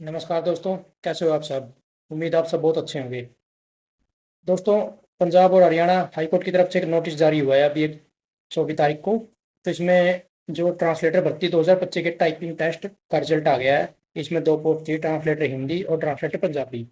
नमस्कार दोस्तों, कैसे हो आप सब। उम्मीद आप सब बहुत अच्छे होंगे। दोस्तों, पंजाब और हरियाणा हाई कोर्ट की तरफ से एक नोटिस जारी हुआ है अभी 24 तारीख को। तो इसमें जो ट्रांसलेटर भर्ती 2025 के टाइपिंग टेस्ट का रिजल्ट आ गया है। इसमें दो पोस्ट थी, ट्रांसलेटर हिंदी और ट्रांसलेटर पंजाबी।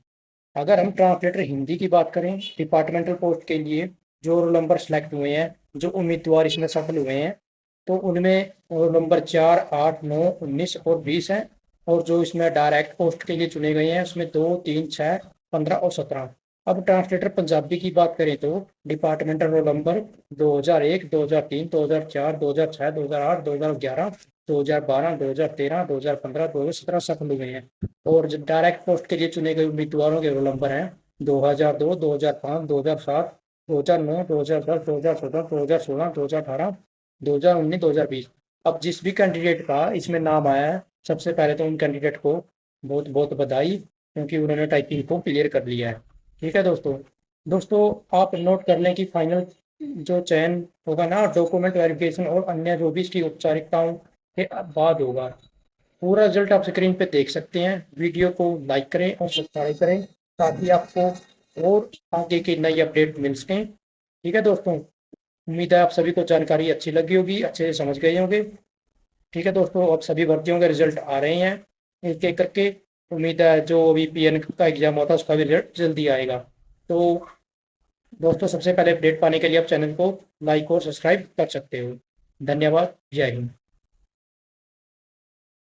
अगर हम ट्रांसलेटर हिंदी की बात करें, डिपार्टमेंटल पोस्ट के लिए जो रोल नंबर सेलेक्ट हुए हैं, जो उम्मीदवार इसमें सफल हुए हैं, तो उनमें रोल नंबर 4, 8, 9, 19 और 20 हैं। और जो इसमें डायरेक्ट पोस्ट के लिए चुने गए हैं, उसमें 2, 3, 6, 15 और 17। अब ट्रांसलेटर पंजाबी की बात करें तो डिपार्टमेंटल रोल नंबर 2001, 2003, 2004, 2006, 2008, 2011, 2012, 2013, 2015, 2017 सफल हुए हैं। और जो डायरेक्ट पोस्ट के लिए चुने गए उम्मीदवारों के रोल नंबर हैं 2002, 2005, 2007, 2009, 2010, 2014, 2016, 2018, 2019, 2020। अब जिस भी कैंडिडेट का इसमें नाम आया है, सबसे पहले तो उन कैंडिडेट को बहुत बहुत बधाई, क्योंकि उन्होंने टाइपिंग को क्लियर कर लिया है। ठीक है दोस्तों। दोस्तों, आप नोट कर लें कि फाइनल जो चयन होगा ना, डॉक्यूमेंट वेरिफिकेशन और अन्य जो भी इसकी औपचारिकताओं के बाद होगा। पूरा रिजल्ट आप स्क्रीन पे देख सकते हैं। वीडियो को लाइक करें और सब्सक्राइब करें, ताकि आपको और आगे की नई अपडेट मिल सकें। ठीक है दोस्तों। उम्मीद है आप सभी को जानकारी अच्छी लगी होगी, अच्छे से समझ गए होंगे। ठीक है दोस्तों, अब सभी भर्तियों के रिजल्ट आ रहे हैं एक एक करके। उम्मीद है जो वीपीएन का एग्जाम होता है उसका भी रिजल्ट जल्दी आएगा। तो दोस्तों, सबसे पहले अपडेट पाने के लिए आप चैनल को लाइक और सब्सक्राइब कर सकते हो। धन्यवाद। जय हिंद।